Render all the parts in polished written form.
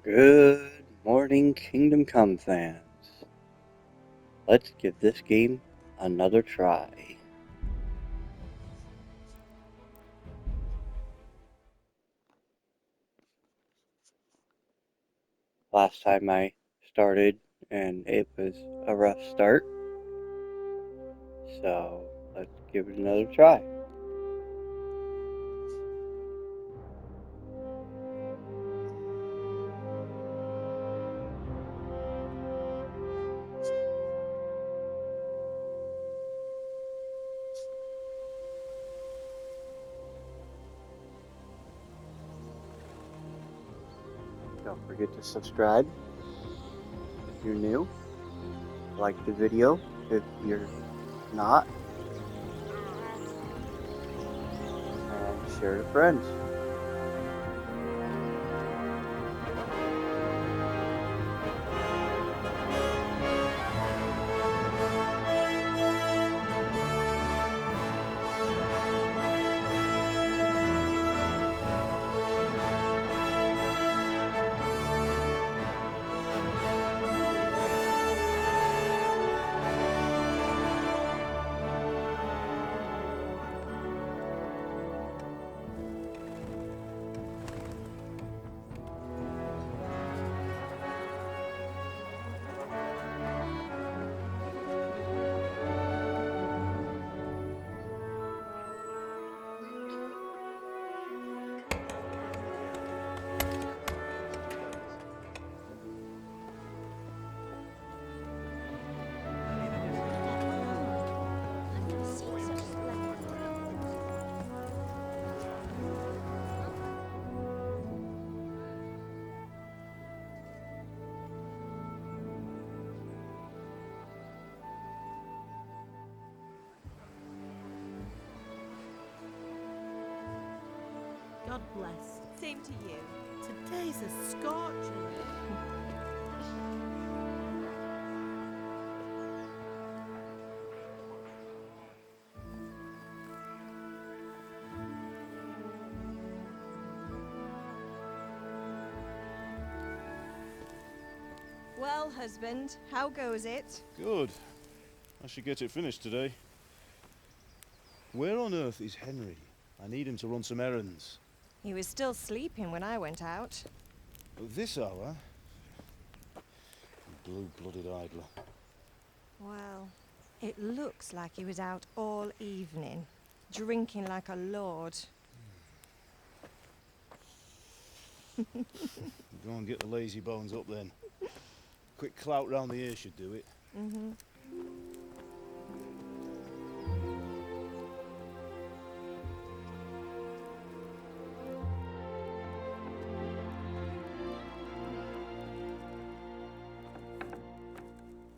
Good morning, Kingdom Come fans. Let's give this game another try. Last time I started and it was a rough start, so let's give it another try. Don't forget to subscribe if you're new, like the video if you're not, and share to friends. God bless. Same to you. Today's a scorcher. Well, husband, how goes it? Good. I should get it finished today. Where on earth is Henry? I need him to run some errands. He was still sleeping when I went out. At this hour? Blue-blooded idler. Well, it looks like he was out all evening, drinking like a lord. Go and get the lazy bones up then. Quick clout round the ear should do it. Mm-hmm.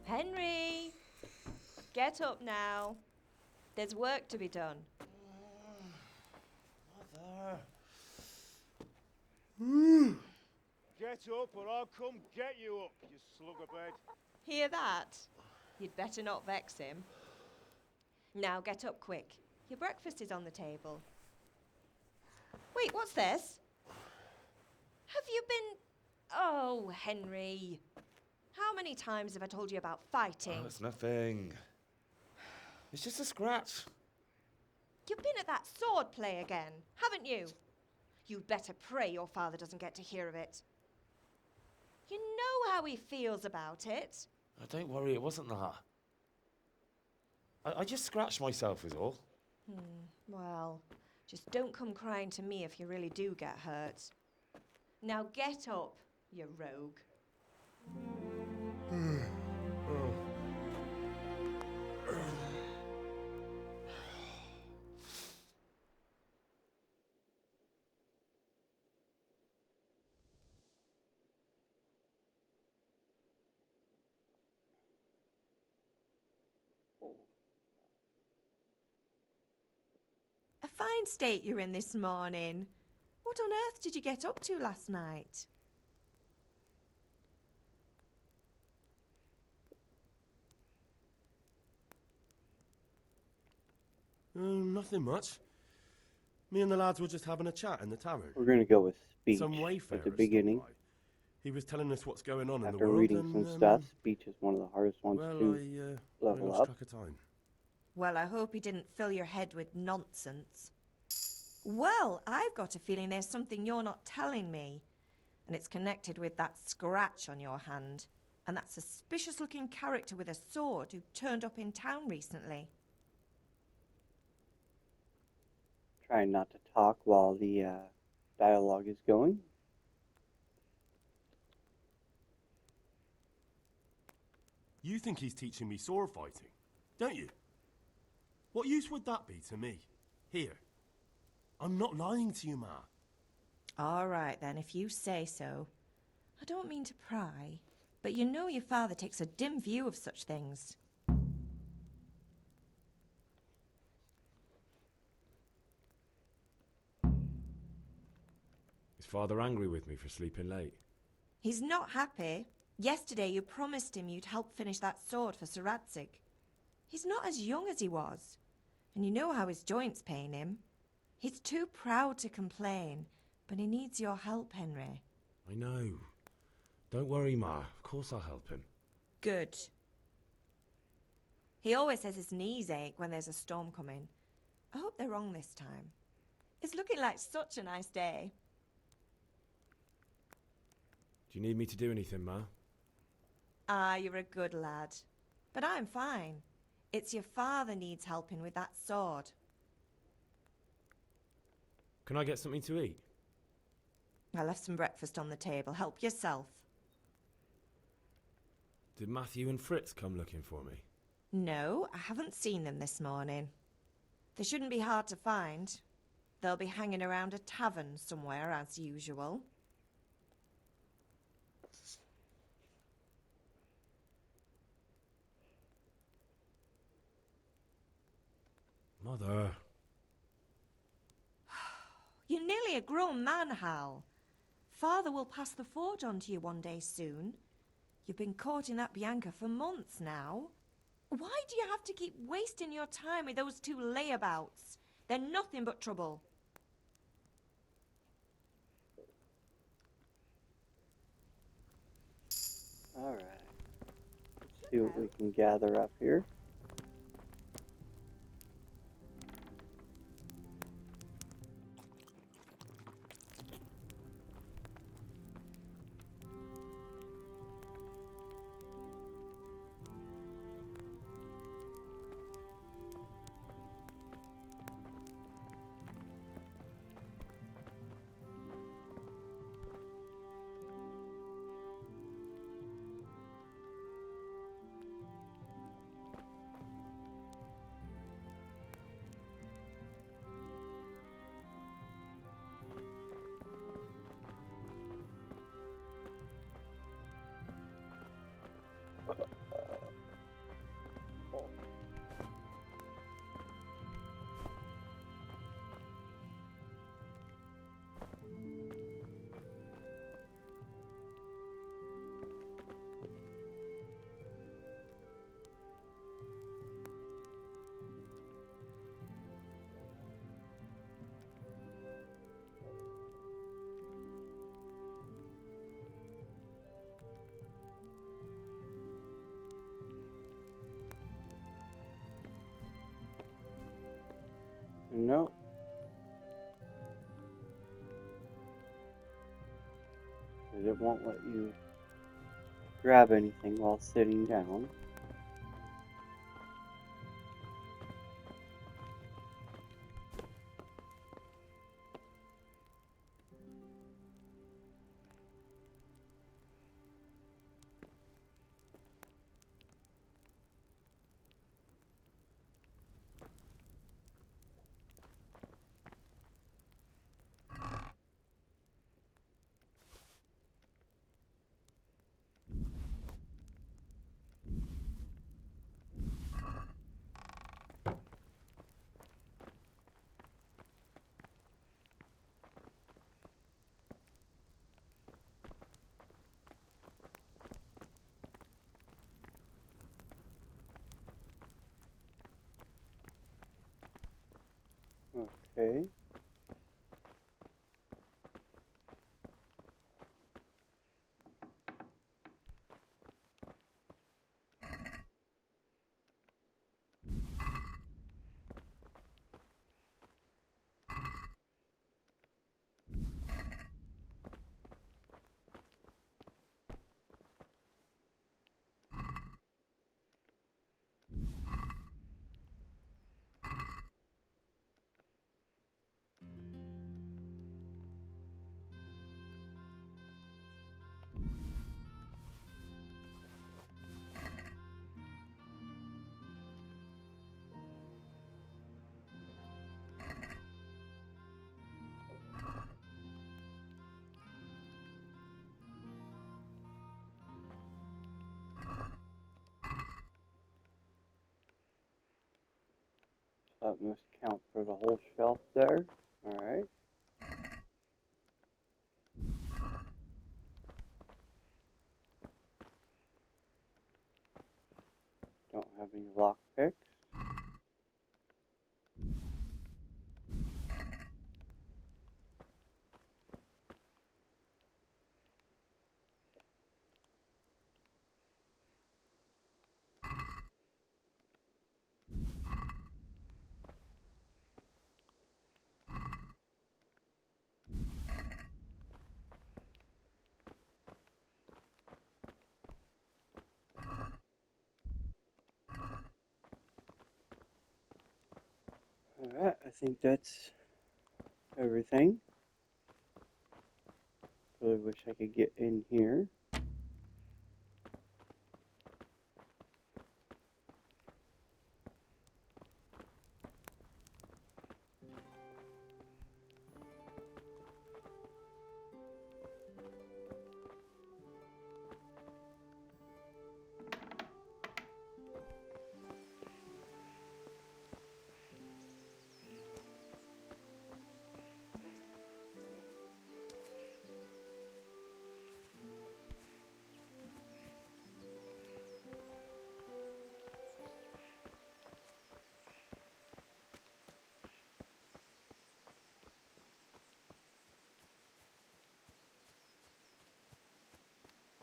Henry! Get up now. There's work to be done. Mother. Get up or I'll come get you up, you slugabed. Hear that? You'd better not vex him. Now get up quick. Your breakfast is on the table. Wait, what's this? Have you been... Oh, Henry. How many times have I told you about fighting? Oh, it's nothing. It's just a scratch. You've been at that sword play again, haven't you? You'd better pray your father doesn't get to hear of it. You know how he feels about it. Oh, don't worry, it wasn't that. I just scratched myself is all. Well, just don't come crying to me if you really do get hurt. Now get up, you rogue. A fine state you're in this morning. What on earth did you get up to last night? Nothing much. Me and the lads were just having a chat in the tavern. We're going to go with speech Some at wayfarers the stopped beginning. by. He was telling us what's going on in the After world, reading and some stuff, speech is one of the hardest ones well, to I level lost up. track of time. Well, I hope he didn't fill your head with nonsense. Well, I've got a feeling there's something you're not telling me. And it's connected with that scratch on your hand. And that suspicious-looking character with a sword who turned up in town recently. Trying not to talk while the dialogue is going. You think he's teaching me sword fighting, don't you? What use would that be to me? Here. I'm not lying to you, Ma. All right, then, if you say so. I don't mean to pry, but you know your father takes a dim view of such things. Is father angry with me for sleeping late? He's not happy. Yesterday you promised him you'd help finish that sword for Sir Radzig. He's not as young as he was, and you know how his joints pain him. He's too proud to complain, but he needs your help, Henry. I know. Don't worry, Ma. Of course I'll help him. Good. He always says his knees ache when there's a storm coming. I hope they're wrong this time. It's looking like such a nice day. Do you need me to do anything, Ma? Ah, you're a good lad. But I'm fine. It's your father needs helping with that sword. Can I get something to eat? I left some breakfast on the table. Help yourself. Did Matthew and Fritz come looking for me? No, I haven't seen them this morning. They shouldn't be hard to find. They'll be hanging around a tavern somewhere, as usual. Mother. You're nearly a grown man, Hal. Father will pass the forge on to you one day soon. You've been courting that Bianca for months now. Why do you have to keep wasting your time with those two layabouts? They're nothing but trouble. Alright. Let's see what we can gather up here. No. It won't let you grab anything while sitting down. Okay. That must count for the whole shelf there. Alright. Don't have any lock picks. Alright, I think that's everything. Really wish I could get in here.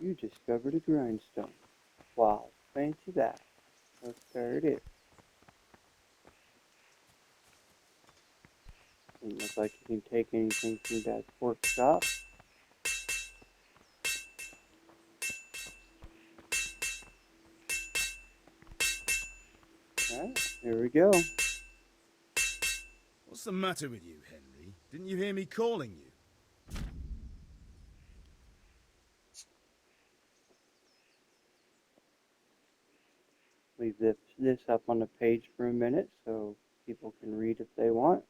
You discovered a grindstone. Wow, fancy that. Look, there it is. Doesn't look like you can take anything from Dad's workshop. Alright, here we go. What's the matter with you, Henry? Didn't you hear me calling you? Leave this up on the page for a minute so people can read if they want.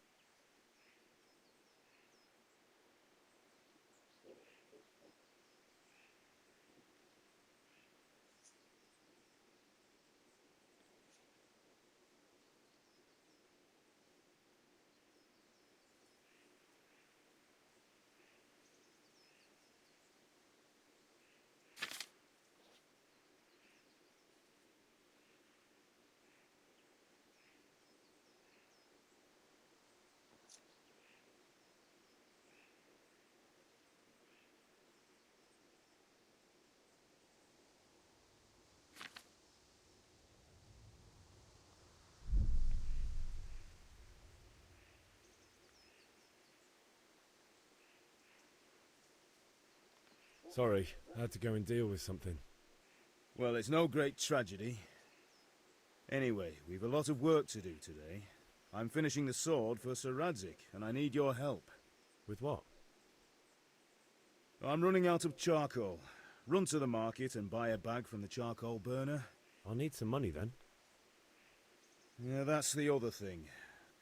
Sorry, I had to go and deal with something. Well, it's no great tragedy. Anyway, we've a lot of work to do today. I'm finishing the sword for Sir Radzig, and I need your help. With what? I'm running out of charcoal. Run to the market and buy a bag from the charcoal burner. I'll need some money then. Yeah, that's the other thing.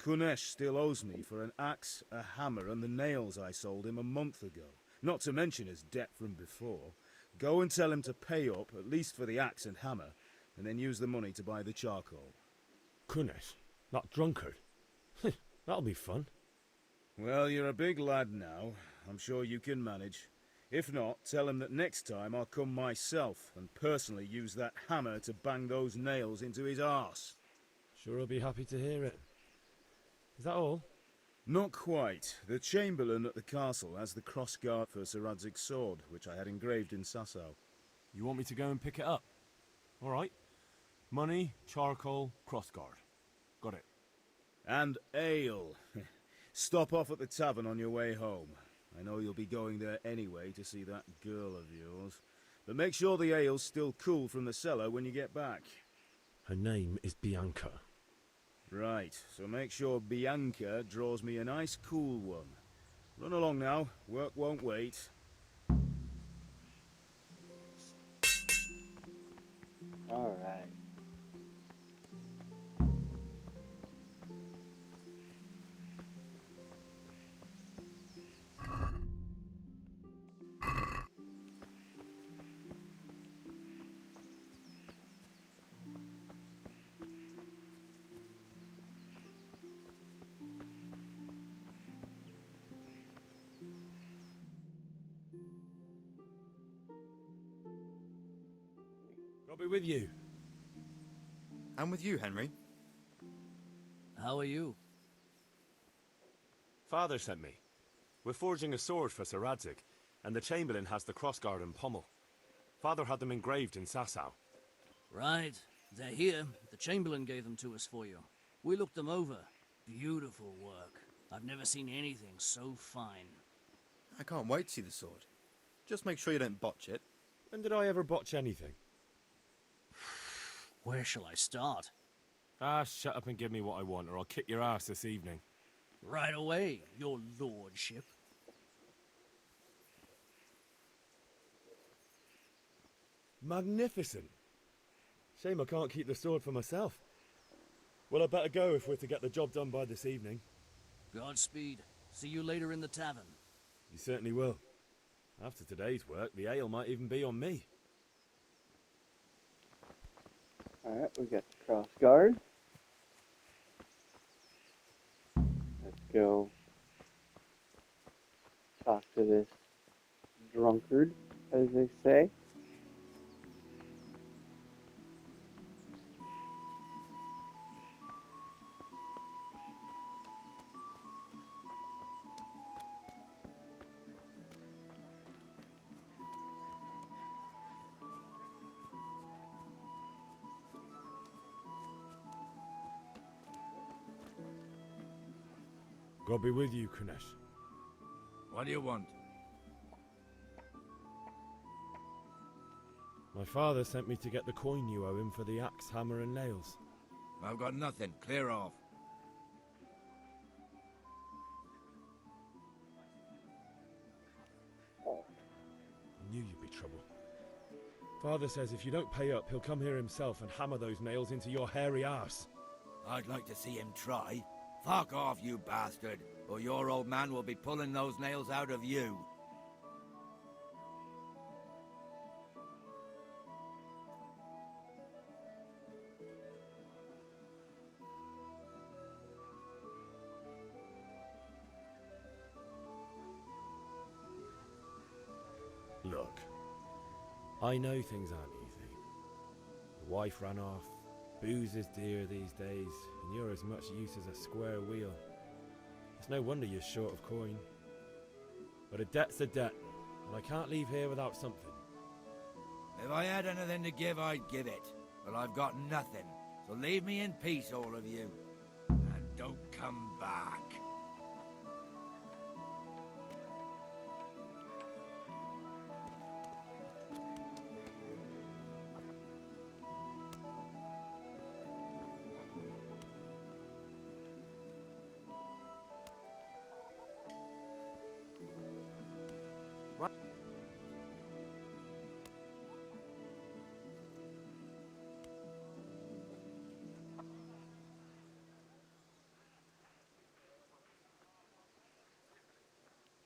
Kunesh still owes me for an axe, a hammer, and the nails I sold him a month ago. Not to mention his debt from before. Go and tell him to pay up, at least for the axe and hammer, and then use the money to buy the charcoal. Kunesh? That drunkard? That'll be fun. Well, you're a big lad now. I'm sure you can manage. If not, tell him that next time I'll come myself and personally use that hammer to bang those nails into his arse. Sure he'll be happy to hear it. Is that all? Not quite. The Chamberlain at the castle has the crossguard for Sir Radzig's sword, which I had engraved in Sasau. You want me to go and pick it up? All right. Money, charcoal, crossguard. Got it. And ale. Stop off at the tavern on your way home. I know you'll be going there anyway to see that girl of yours. But make sure the ale's still cool from the cellar when you get back. Her name is Bianca. Right, so make sure Bianca draws me a nice cool one. Run along now, work won't wait. Alright. I'll be with you. I'm with you, Henry. How are you? Father sent me. We're forging a sword for Sir Radzig, and the Chamberlain has the crossguard and pommel. Father had them engraved in Sasau. Right. They're here. The Chamberlain gave them to us for you. We looked them over. Beautiful work. I've never seen anything so fine. I can't wait to see the sword. Just make sure you don't botch it. When did I ever botch anything? Where shall I start? Ah, shut up and give me what I want, or I'll kick your ass this evening. Right away, your lordship. Magnificent. Shame I can't keep the sword for myself. Well, I better go if we're to get the job done by this evening. Godspeed. See you later in the tavern. You certainly will. After today's work, the ale might even be on me. Alright, we got the cross guard. Let's go talk to this drunkard, as they say. God be with you, Kunesh. What do you want? My father sent me to get the coin you owe him for the axe, hammer and nails. I've got nothing. Clear off. I knew you'd be trouble. Father says if you don't pay up, he'll come here himself and hammer those nails into your hairy arse. I'd like to see him try. Fuck off, you bastard, or your old man will be pulling those nails out of you. Look, I know things aren't easy. The wife ran off, booze is dear these days, and you're as much use as a square wheel. It's no wonder you're short of coin. But a debt's a debt, and I can't leave here without something. If I had anything to give, I'd give it. But I've got nothing, so leave me in peace, all of you. And don't come back.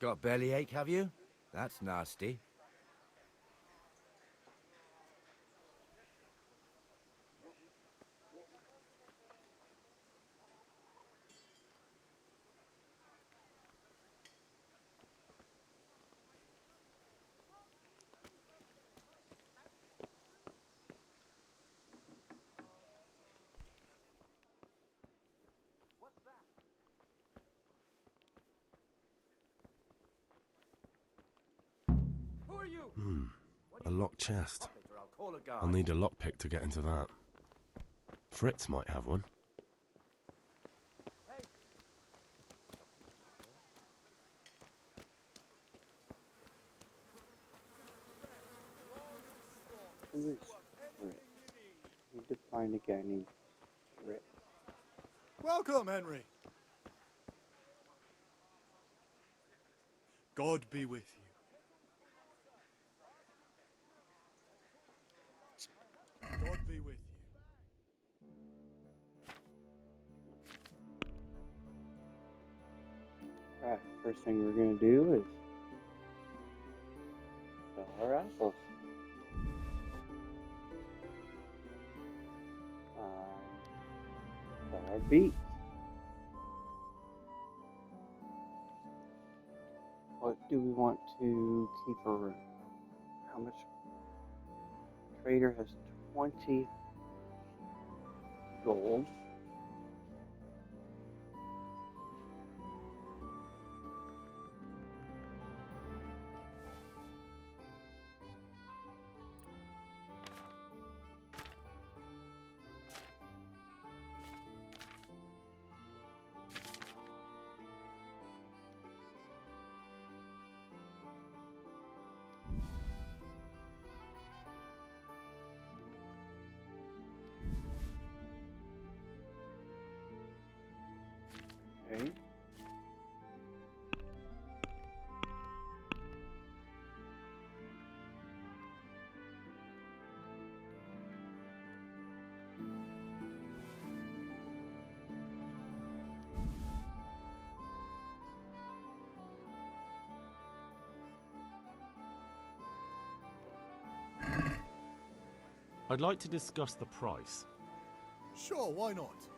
Got bellyache, have you? That's nasty. A locked chest. I'll need a lockpick to get into that. Fritz might have one. Who is Fritz? Need to find a guy named Fritz. Welcome, Henry. God be with you. God be with you. Alright, first thing we're gonna do is sell our apples. Sell our beets. What do we want to keep around? How much? Trader has 20 gold. Okay. I'd like to discuss the price. Sure, why not?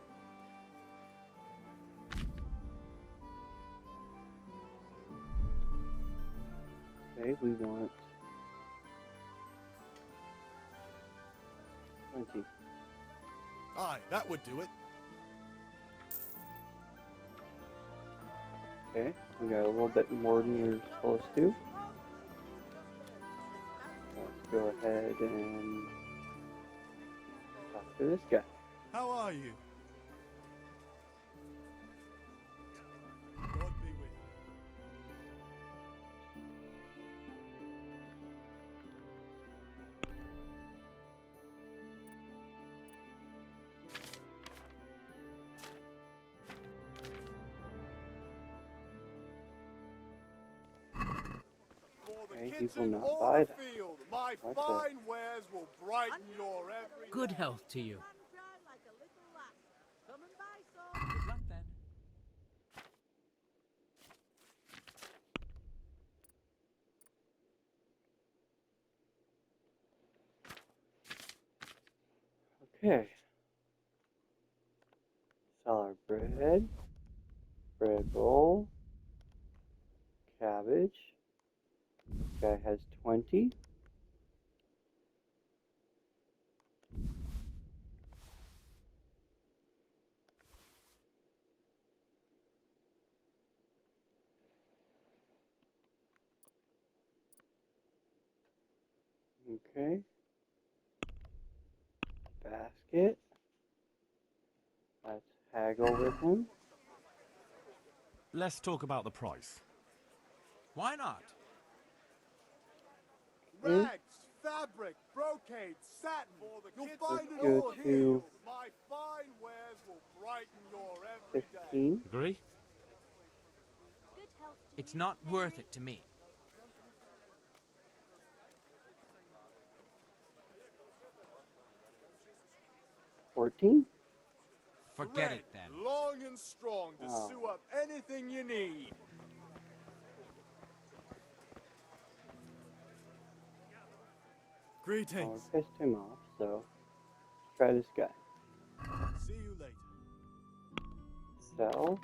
Okay, we want 20. Aye, that would do it. Okay, we got a little bit more than we were supposed to. Let's go ahead and talk to this guy. How are you? God be with you. For the Okay, he will kitchen not or buy the that. field, my Okay. fine wares will brighten your every Good day. health to you. Good luck then. Okay. Sour bread, bread roll, cabbage. This guy has 20. Okay. Basket. Let's haggle with him. Let's talk about the price. Why not? Okay. Rags, fabric, brocade, satin. For the You'll Let's find it go all to here. My fine wares will brighten your every day. 15. Agree? It's not worth it to me. 14. Forget Thread, it then. long and strong to Oh. sew up anything you need. Oh, Greetings. we pissed him off, so try this guy. See you later. Sell.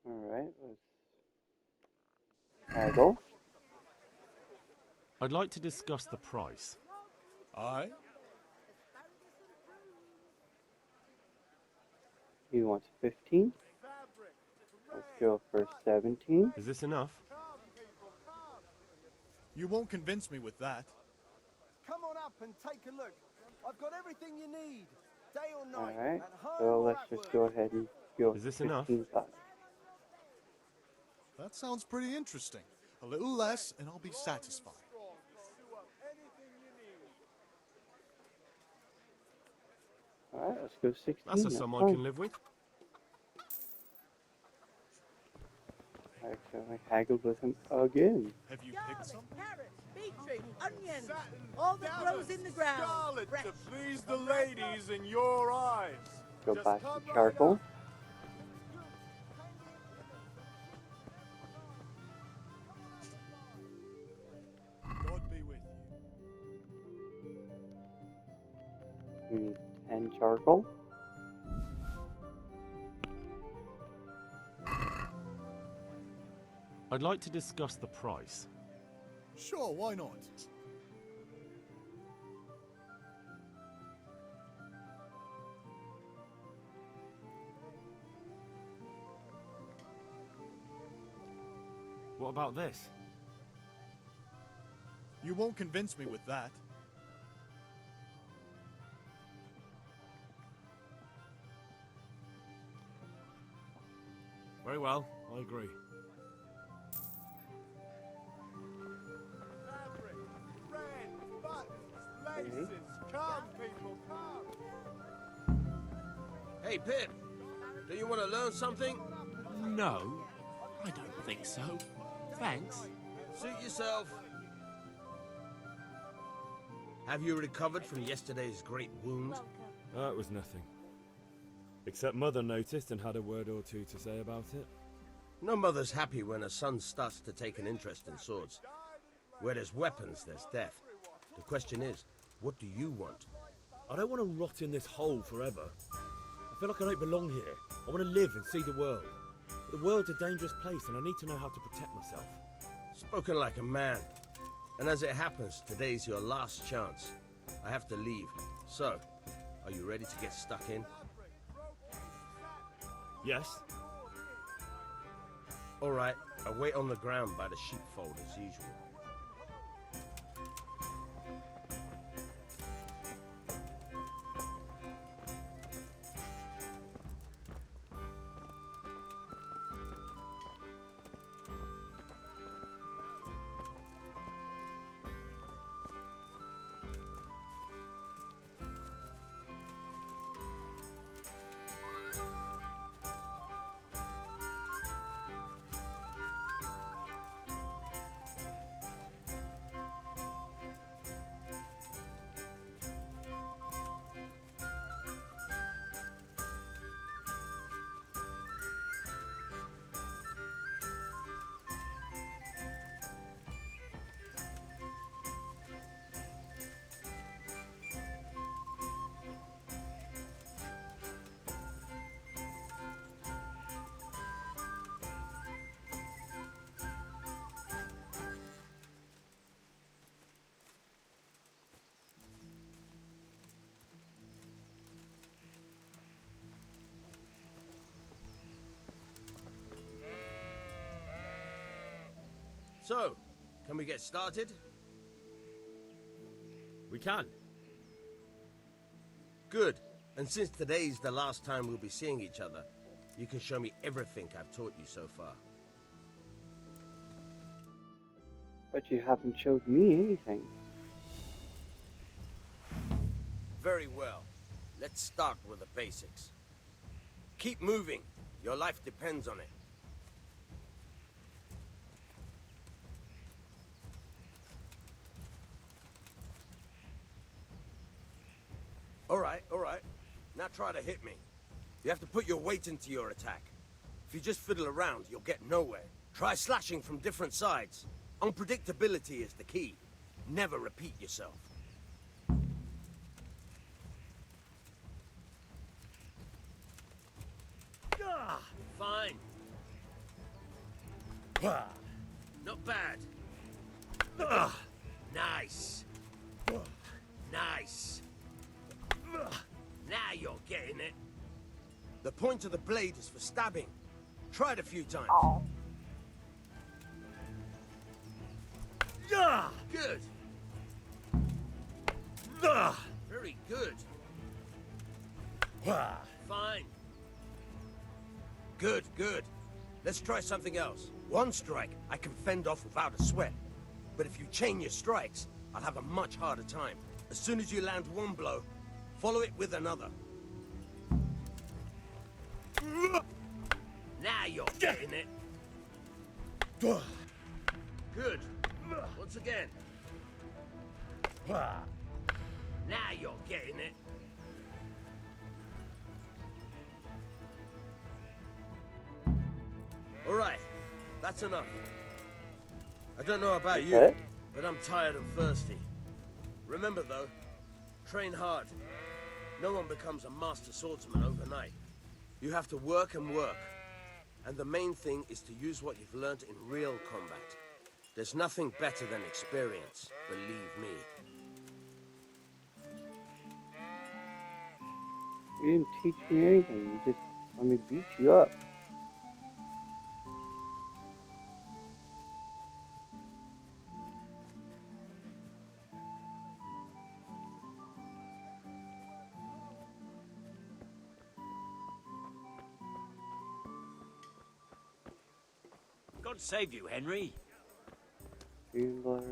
Alright, let's haggle. I'd like to discuss the price. Aye. He wants 15. Let's go for 17. Is this enough? You won't convince me with that. Come on up and take a look. I've got everything you need, day or night, Alright, at home so or let's at just work. go ahead and go Is for this enough? 15.5. That sounds pretty interesting. A little less and I'll be satisfied. Alright, let's go 16. That's a That's sum I fine. can live with. I accidentally haggled with him again. Have you picked some? Carrots, beetroot, onions, all that grows in the ground. Scarlet Fresh. to please the ladies in your eyes. Go Just buy come some right charcoal. up. God be with you. We need 10 charcoal. I'd like to discuss the price. Sure, why not? What about this? You won't convince me with that. Very well, I agree. Fabric, red, buttons, laces. Come, people, come. Hey, Pip. Do you want to learn something? No, I don't think so. Thanks. Suit yourself. Have you recovered from yesterday's great wound? It was nothing. Except Mother noticed and had a word or two to say about it. No mother's happy when her son starts to take an interest in swords. Where there's weapons, there's death. The question is, what do you want? I don't want to rot in this hole forever. I feel like I don't belong here. I want to live and see the world. The world's a dangerous place and I need to know how to protect myself. Spoken like a man. And as it happens, today's your last chance. I have to leave. So, are you ready to get stuck in? Yes? All right, I'll wait on the ground by the sheepfold as usual. So, can we get started? We can. Good. And since today's the last time we'll be seeing each other, you can show me everything I've taught you so far. But you haven't showed me anything. Very well. Let's start with the basics. Keep moving. Your life depends on it. All right. Now try to hit me. You have to put your weight into your attack. If you just fiddle around, you'll get nowhere. Try slashing from different sides. Unpredictability is the key. Never repeat yourself. Fine. Not bad. Nice. Nice. Now you're getting it. The point of the blade is for stabbing. Try it a few times. Oh. Good. Very good. Fine. Good. Let's try something else. One strike I can fend off without a sweat. But if you chain your strikes, I'll have a much harder time. As soon as you land one blow, follow it with another. Now you're getting it. Good. Once again. Now you're getting it. All right, that's enough. I don't know about you, but I'm tired and thirsty. Remember though, train hard. No one becomes a master swordsman overnight. You have to work and work. And the main thing is to use what you've learned in real combat. There's nothing better than experience, believe me. You didn't teach me anything. You just let me beat you up. God save you, Henry. Gambler.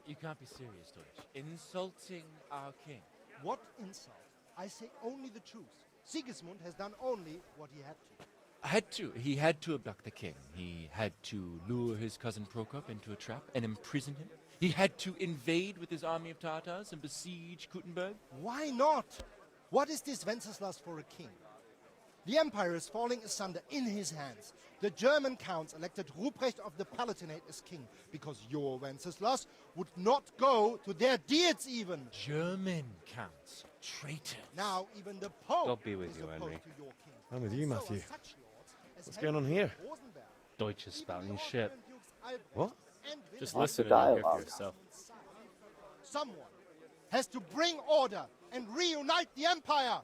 You can't be serious, Deutsch. Insulting our king. What insult? I say only the truth. Sigismund has done only what he had to. He had to abduct the king. He had to lure his cousin Prokop into a trap and imprison him. He had to invade with his army of Tatars and besiege Kuttenberg. Why not? What is this Wenceslas for a king? The empire is falling asunder in his hands. The German counts elected Ruprecht of the Palatinate as king because your Wenceslas would not go to their deeds even. German counts. Traitors. Now even the Pope God be with is you, opposed Henry. to your king. I'm with you, So are Matthew. such lords as What's going on Henry here? Rosenberg. Deutsch is spouting shit. Albrecht What? and Just Wilhelm. listen and you'll hear for yourself. Someone has to bring order and reunite the empire.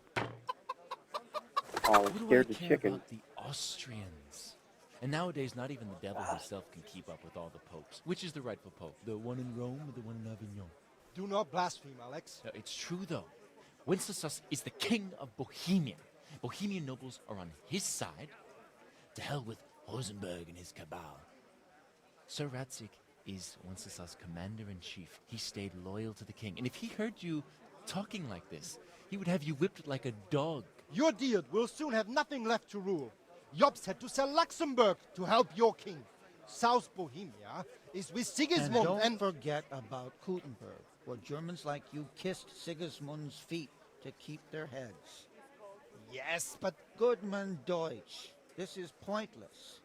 Oh, What do I scared the care chicken. about the Austrians? And nowadays, not even the devil himself can keep up with all the popes. Which is the rightful pope? The one in Rome or the one in Avignon? Do not blaspheme, Alex. No, it's true, though. Wenceslas is the king of Bohemia. Bohemian nobles are on his side. To hell with Rosenberg and his cabal. Sir Ratzik is Wenceslas' commander-in-chief. He stayed loyal to the king. And if he heard you talking like this, he would have you whipped like a dog. Your Diet will soon have nothing left to rule. Jobst had to sell Luxembourg to help your king. South Bohemia is with Sigismund And don't forget about Kuttenberg, where Germans like you kissed Sigismund's feet to keep their heads. Yes, but Goodman Deutsch, this is pointless.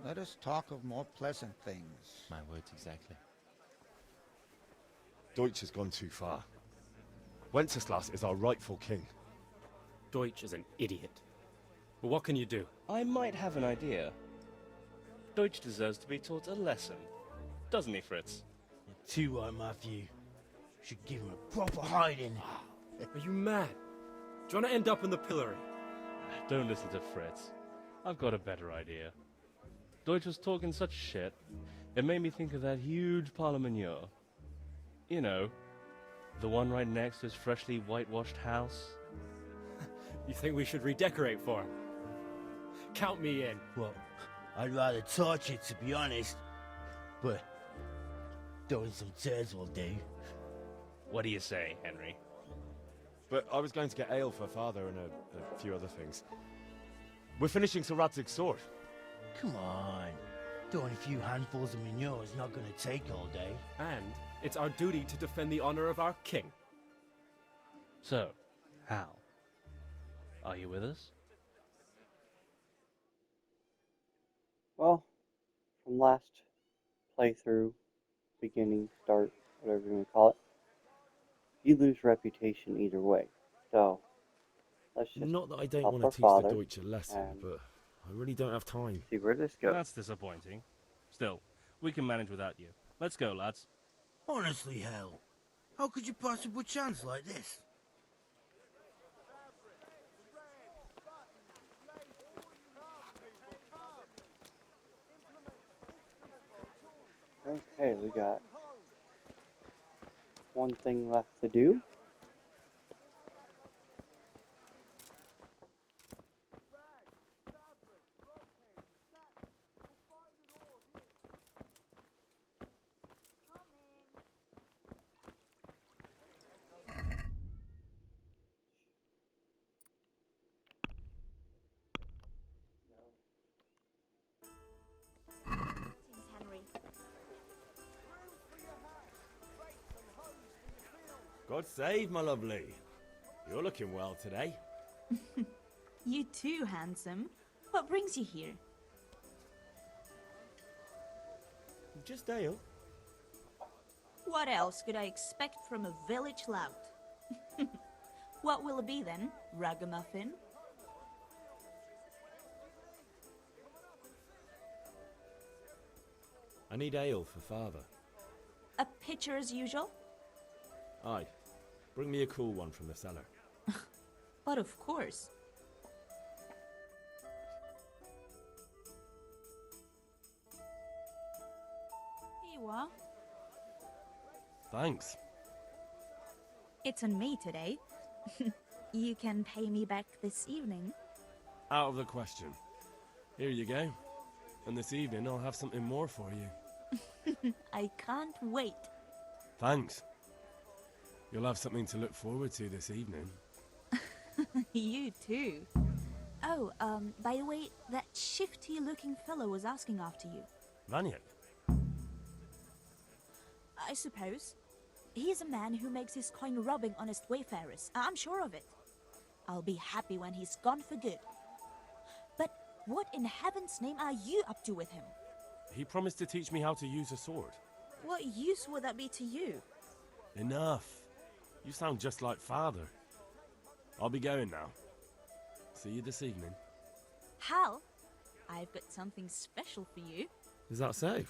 Let us talk of more pleasant things. My words exactly. Deutsch has gone too far. Wenceslas is our rightful king. Deutsch is an idiot. But what can you do? I might have an idea. Deutsch deserves to be taught a lesson. Doesn't he, Fritz? You're too right, Matthew. Should give him a proper hiding. Are you mad? Do you want to end up in the pillory? Don't listen to Fritz. I've got a better idea. Deutsch was talking such shit, it made me think of that huge parliament. You know, the one right next to his freshly whitewashed house. You think we should redecorate for him? Count me in. Well, I'd rather torch it, to be honest. But throwing some tears will do. What do you say, Henry? But I was going to get ale for father and a few other things. We're finishing Sir Radzig's sword. Come on. Throwing a few handfuls of manure is not going to take all day. And it's our duty to defend the honor of our king. So, Hal, are you with us? Well, from last playthrough, beginning, start, whatever you want to call it, you lose reputation either way. So, let's just Not that I don't help want our to teach father the Deutsch a lesson, but I really don't have time. see where this goes. That's disappointing. Still, we can manage without you. Let's go, lads. Honestly, Hal, how could you pass up a chance like this? Okay, we got one thing left to do. God save, my lovely. You're looking well today. You too, handsome. What brings you here? Just ale. What else could I expect from a village lout? What will it be then, ragamuffin? I need ale for father. A pitcher as usual? Aye. Bring me a cool one from the cellar. But of course. Here you are. Thanks. It's on me today. You can pay me back this evening. Out of the question. Here you go. And this evening I'll have something more for you. I can't wait. Thanks. You'll have something to look forward to this evening. You too. Oh, by the way, that shifty-looking fellow was asking after you. Maniac? I suppose. He's a man who makes his coin robbing honest wayfarers. I'm sure of it. I'll be happy when he's gone for good. But what in heaven's name are you up to with him? He promised to teach me how to use a sword. What use would that be to you? Enough. You sound just like father. I'll be going now. See you this evening. Hal, I've got something special for you. Is that so?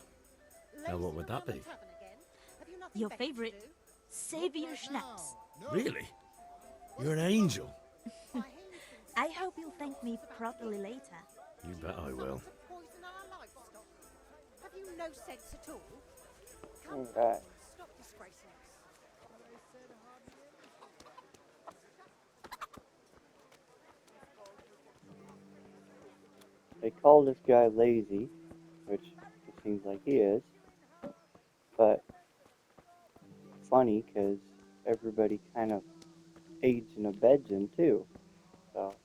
Now what would that be? Your favorite Savior Schnapps. Really? You're an angel. I hope you'll thank me properly later. You bet I will. Poison our livestock. Have you no sense at all? Come Okay. on, stop disgracing us. They call this guy lazy, which it seems like he is, but funny because everybody kind of aids and abets him too. So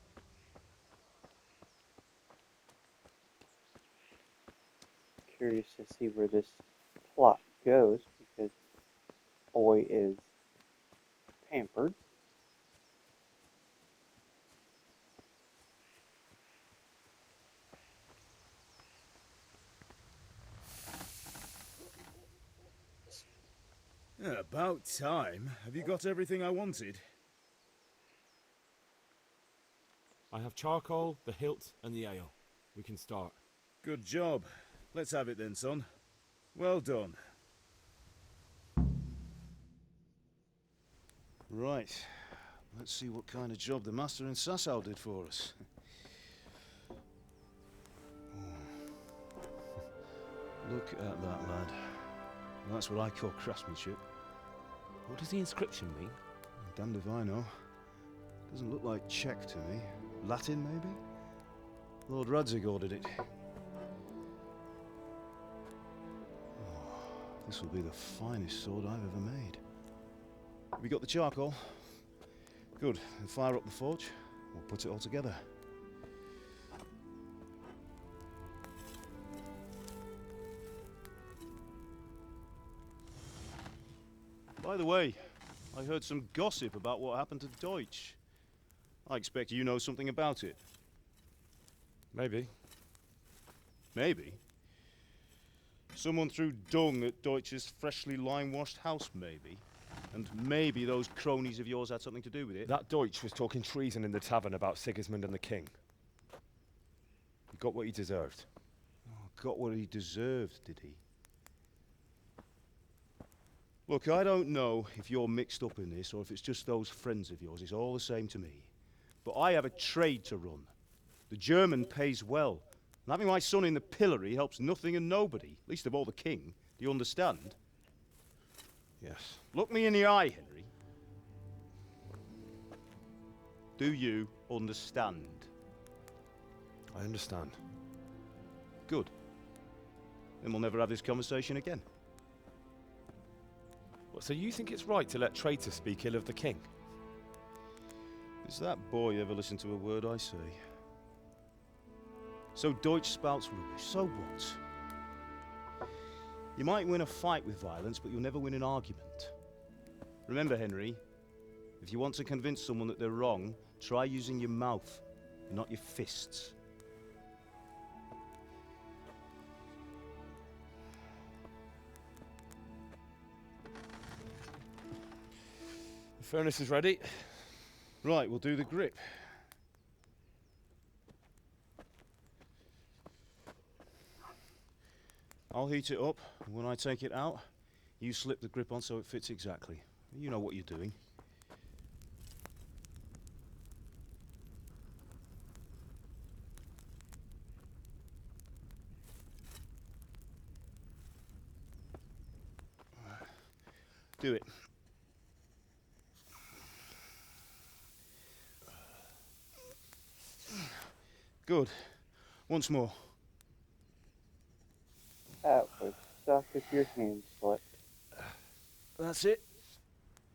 curious to see where this plot goes because Oi is pampered. Yeah, about time. Have you got everything I wanted? I have charcoal, the hilt, and the ale. We can start. Good job. Let's have it then, son. Well done. Right. Let's see what kind of job the master in Sasau did for us. Look at that, lad. That's what I call craftsmanship. What does the inscription mean? Damned if I know. Doesn't look like Czech to me. Latin, maybe? Lord Radzig ordered it. Oh, this will be the finest sword I've ever made. Have you got the charcoal? Good. Then fire up the forge. We'll put it all together. By the way, I heard some gossip about what happened to Deutsch. I expect you know something about it. Maybe. Maybe? Someone threw dung at Deutsch's freshly lime-washed house, maybe? And maybe those cronies of yours had something to do with it? That Deutsch was talking treason in the tavern about Sigismund and the king. He got what he deserved. Oh, got what he deserved, did he? Look, I don't know if you're mixed up in this or if it's just those friends of yours. It's all the same to me. But I have a trade to run. The German pays well. And having my son in the pillory helps nothing and nobody, least of all the king. Do you understand? Yes. Look me in the eye, Henry. Do you understand? I understand. Good. Then we'll never have this conversation again. What, so you think it's right to let traitors speak ill of the king? Does that boy ever listen to a word I say? So Deutsch spouts rubbish. So what? You might win a fight with violence, but you'll never win an argument. Remember, Henry, If you want to convince someone that they're wrong, try using your mouth, not your fists. The furnace is ready. Right, we'll do the grip. I'll heat it up, and when I take it out, you slip the grip on so it fits exactly. You know what you're doing. Do it. Good. Once more. That would suck if your hand slipped. That's it.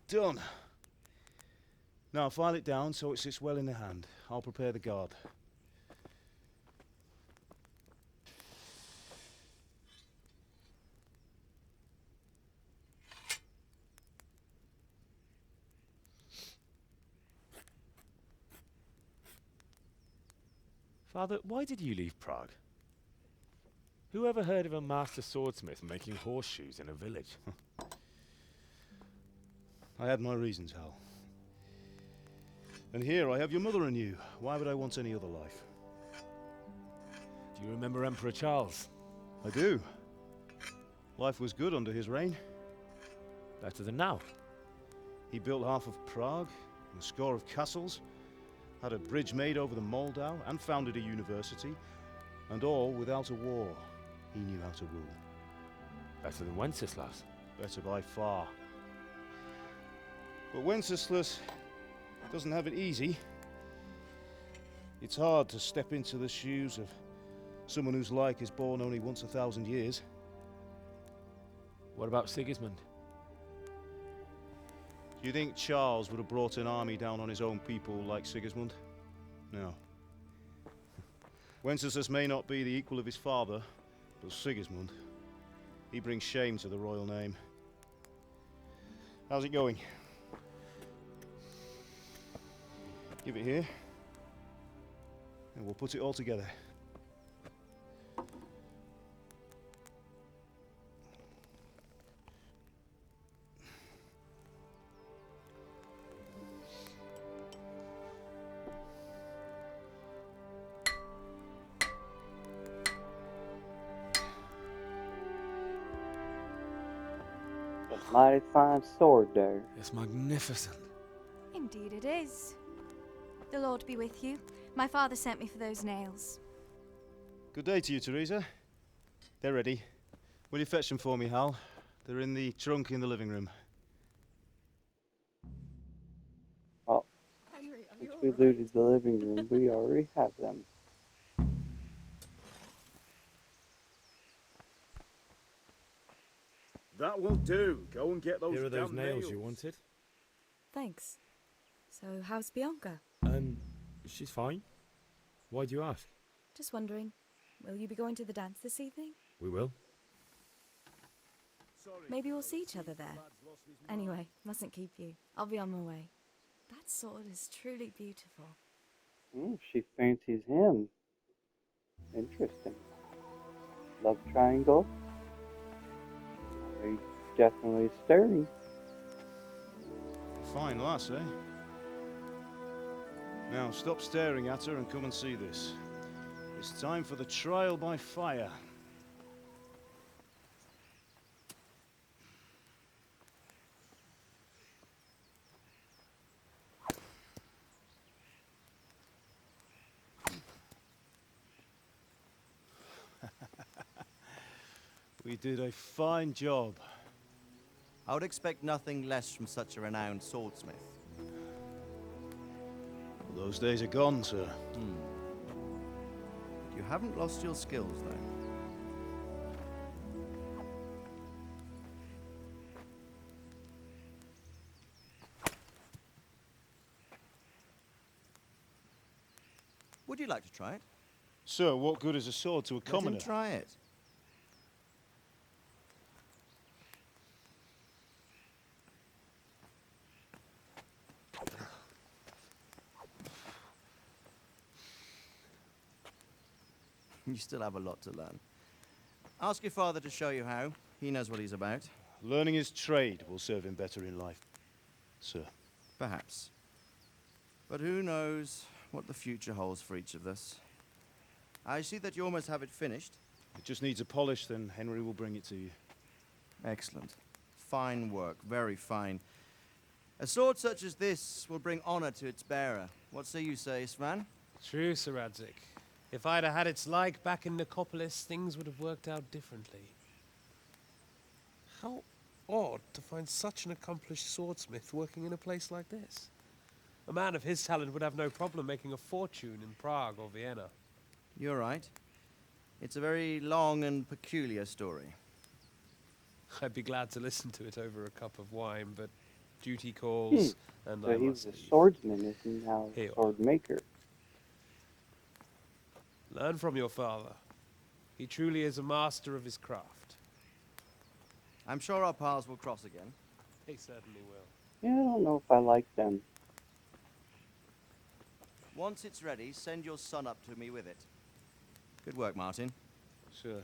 Done. Now file it down so it sits well in the hand. I'll prepare the guard. Father, why did you leave Prague? Who ever heard of a master swordsmith making horseshoes in a village? I had my reasons, Hal. And here I have your mother and you. Why would I want any other life? Do you remember Emperor Charles? I do. Life was good under his reign. Better than now. He built half of Prague, and a score of castles, had a bridge made over the Moldau, and founded a university, and all without a war. He knew how to rule. Better than Wenceslas. Better by far. But Wenceslas doesn't have it easy. It's hard to step into the shoes of someone whose like is born only once 1,000 years. What about Sigismund? Do you think Charles would have brought an army down on his own people like Sigismund? No. Wenceslas may not be the equal of his father, but Sigismund, he brings shame to the royal name. How's it going? Give it here, and we'll put it all together. A mighty fine sword there. It's magnificent. Indeed it is. The Lord be with you. My father sent me for those nails. Good day to you, Teresa. They're ready. Will you fetch them for me, Hal? They're in the trunk in the living room. Oh, since we looted the living room, we already have them. That will do. Go and get those Here are those damn nails you wanted. Thanks. So, how's Bianca? She's fine. Why do you ask? Just wondering, will you be going to the dance this evening? We will. Maybe we'll see each other there. Anyway, mustn't keep you. I'll be on my way. That sword is truly beautiful. She fancies him. Interesting. Love triangle. He's definitely stirring. Fine lass, eh? Now stop staring at her and come and see this. It's time for the trial by fire. We did a fine job. I would expect nothing less from such a renowned swordsmith. Well, those days are gone, sir. You haven't lost your skills, though. Would you like to try it? Sir, what good is a sword to a commoner? Let him try it. You still have a lot to learn. Ask your father to show you how. He knows what he's about. Learning his trade will serve him better in life, sir. Perhaps. But who knows what the future holds for each of us. I see that you almost have it finished. It just needs a polish, then Henry will bring it to you. Excellent. Fine work, very fine. A sword such as this will bring honor to its bearer. What say you, Svan? True, Sir Radzik. If I'd have had its like back in Nicopolis, things would have worked out differently. How odd to find such an accomplished swordsmith working in a place like this. A man of his talent would have no problem making a fortune in Prague or Vienna. You're right. It's a very long and peculiar story. I'd be glad to listen to it over a cup of wine, but duty calls, and So I he must was a leave. swordsman, is he now a Here. sword maker? Learn from your father. He truly is a master of his craft. I'm sure our paths will cross again. He certainly will. Yeah, I don't know if I like them. Once it's ready, send your son up to me with it. Good work, Martin. Sure.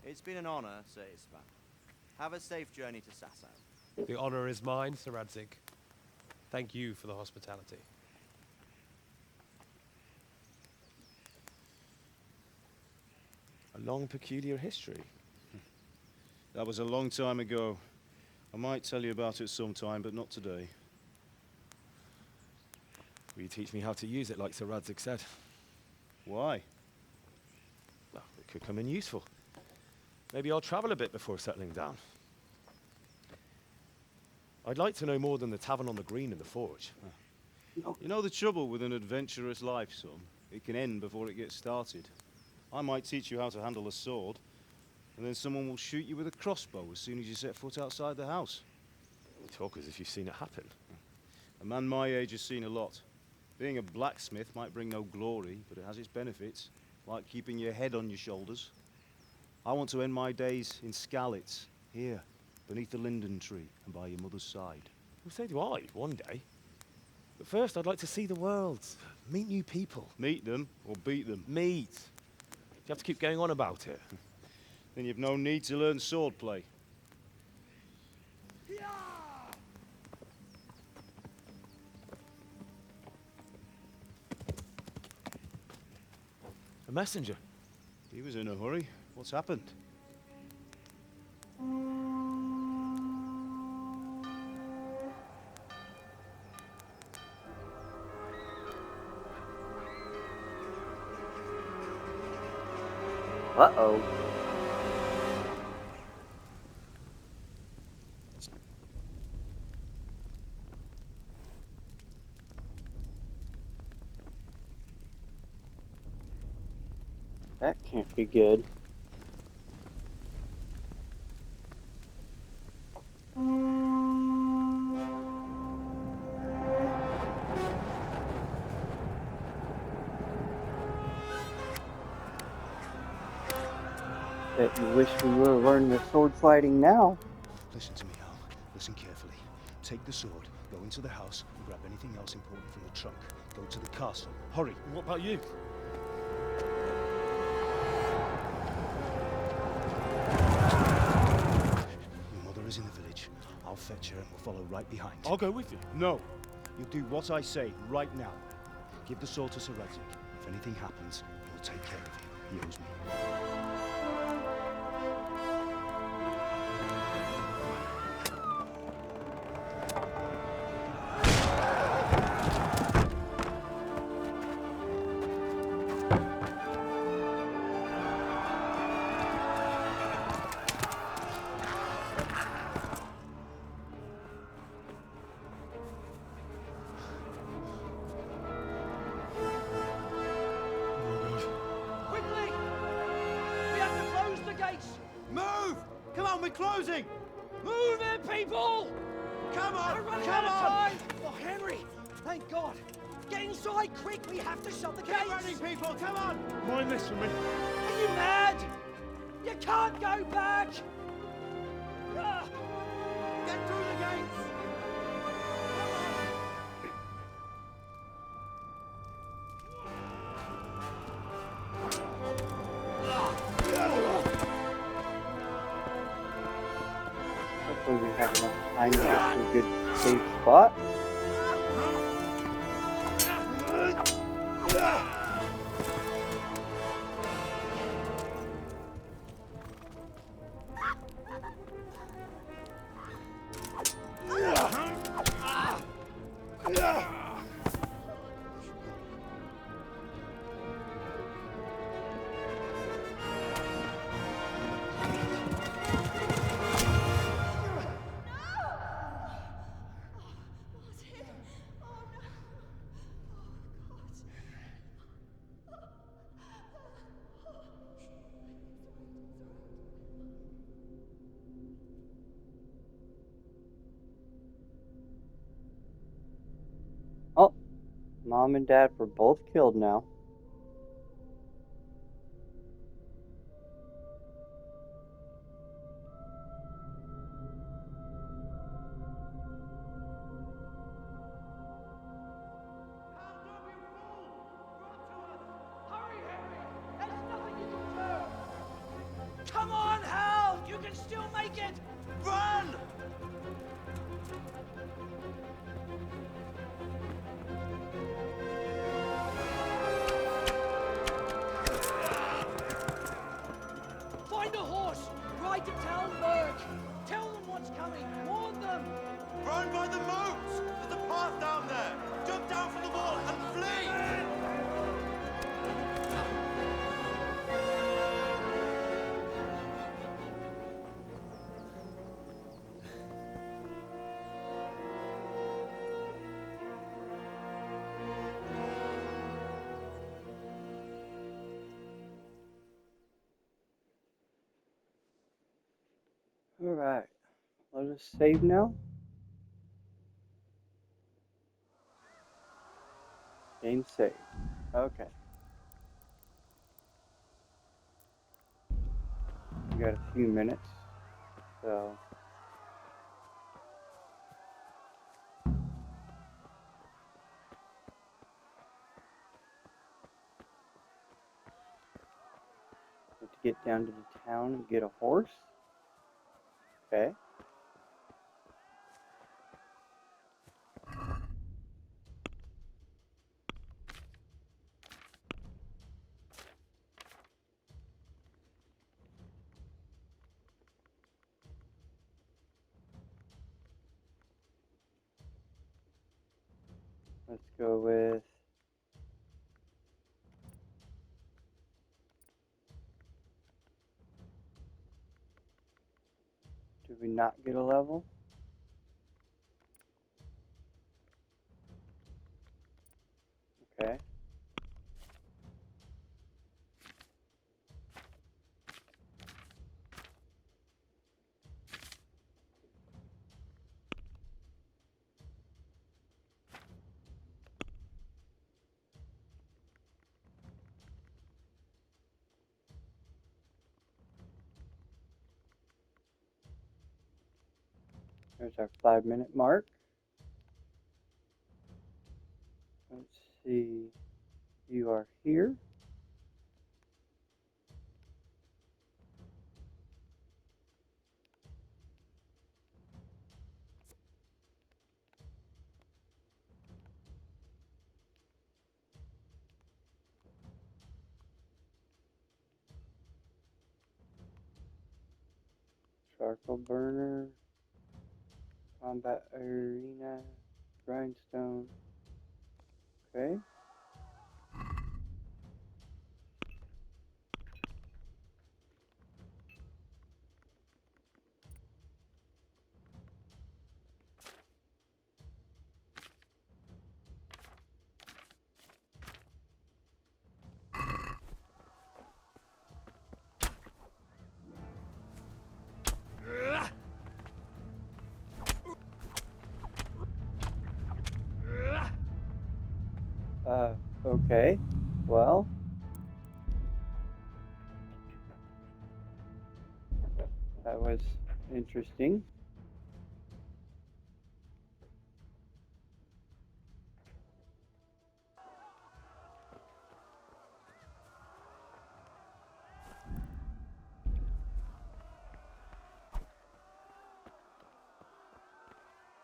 It's been an honor, Sir Isvan. Have a safe journey to Sasau. The honor is mine, Sir Radzik. Thank you for the hospitality. A long, peculiar history. That was a long time ago. I might tell you about it sometime, but not today. Will you teach me how to use it like Sir Radzik said? Why? Well, it could come in useful. Maybe I'll travel a bit before settling down. I'd like to know more than the tavern on the green and the forge. You know the trouble with an adventurous life, son? It can end before it gets started. I might teach you how to handle a sword, and then someone will shoot you with a crossbow as soon as you set foot outside the house. You talk as if you've seen it happen. A man my age has seen a lot. Being a blacksmith might bring no glory, but it has its benefits, like keeping your head on your shoulders. I want to end my days in Skalitz, here, beneath the linden tree and by your mother's side. Well, so do I, one day. But first, I'd like to see the world, meet new people. Meet them or beat them? Meet. You have to keep going on about it. Then you've no need to learn swordplay. A messenger. He was in a hurry. What's happened? Uh-oh. That can't be good. Bet you wish we would have learned the sword fighting now. Listen to me, Al. Listen carefully. Take the sword, go into the house, and grab anything else important from the trunk. Go to the castle. Hurry. And what about you? Your mother is in the village. I'll fetch her and we'll follow right behind. I'll go with you. No. You'll do what I say right now. Give the sword to Sir Radzik. If anything happens, he'll take care of you. He owes me. Quickly! We have to close the gates! Move! Come on, we're closing! Move it, people! Come on! We're running Come out of on! time! Oh, Henry! Thank God! Get inside, quick! We have to shut the gates! Get running, people! Come on! Mind this for me. Are you mad? You can't go back! Ah! Get through the gates! have enough time to get to a good safe spot. Oh, Mom and Dad were both killed now. Come on, Hal! You can still make it! Run! Find a horse! Ride to Talmberg! Tell them what's coming! Warn them! Run by the moats! There's a path down there! Jump down from the wall and flee! Alright, let us save now. Game saved. Okay. We got a few minutes, so have to get down to the town and get a horse. Okay. Let's go with did we not get a level? Okay. There's our 5-minute mark. Let's see. You are here. Charcoal burner. Combat arena. Grindstone. Okay. Okay. Well. That was interesting.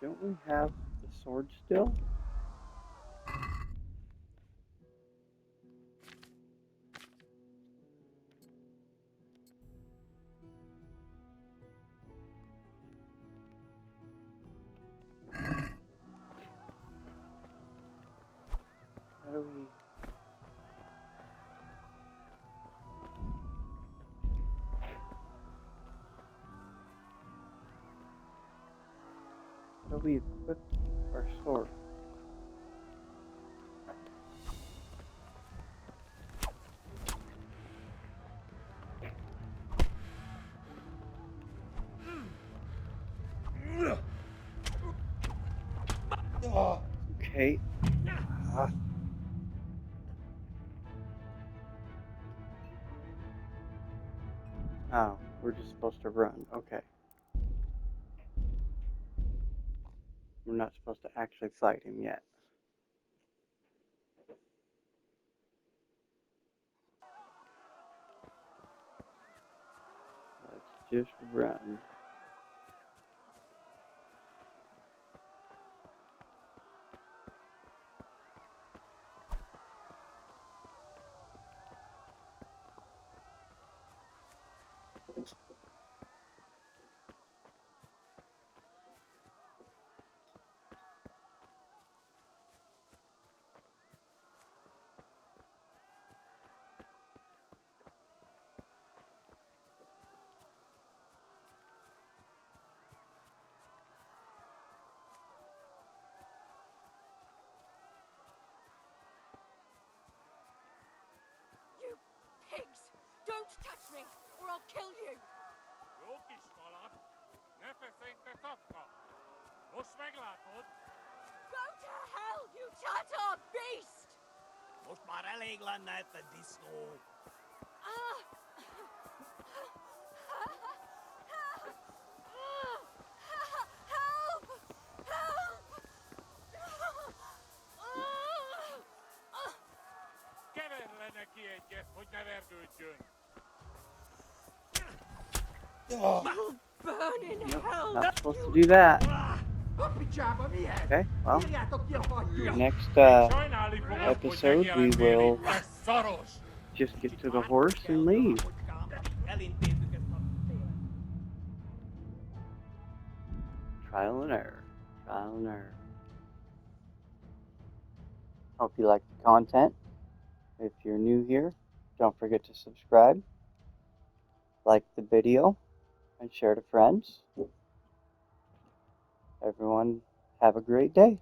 don't we have the sword still? How do we... How do we equip our sword? Okay. Oh, we're just supposed to run. Okay. We're not supposed to actually fight him yet. Let's just run. You pigs! Don't touch me, or I'll kill you! Go to hell, you Tatar beast! Ah! Help! Help! You'll burn in hell! Not supposed to do that. Okay, well, next episode we will just get to the horse and leave. Trial and error. Trial and error. Hope you like the content. If you're new here, don't forget to subscribe, like the video, and share to friends. Everyone, have a great day.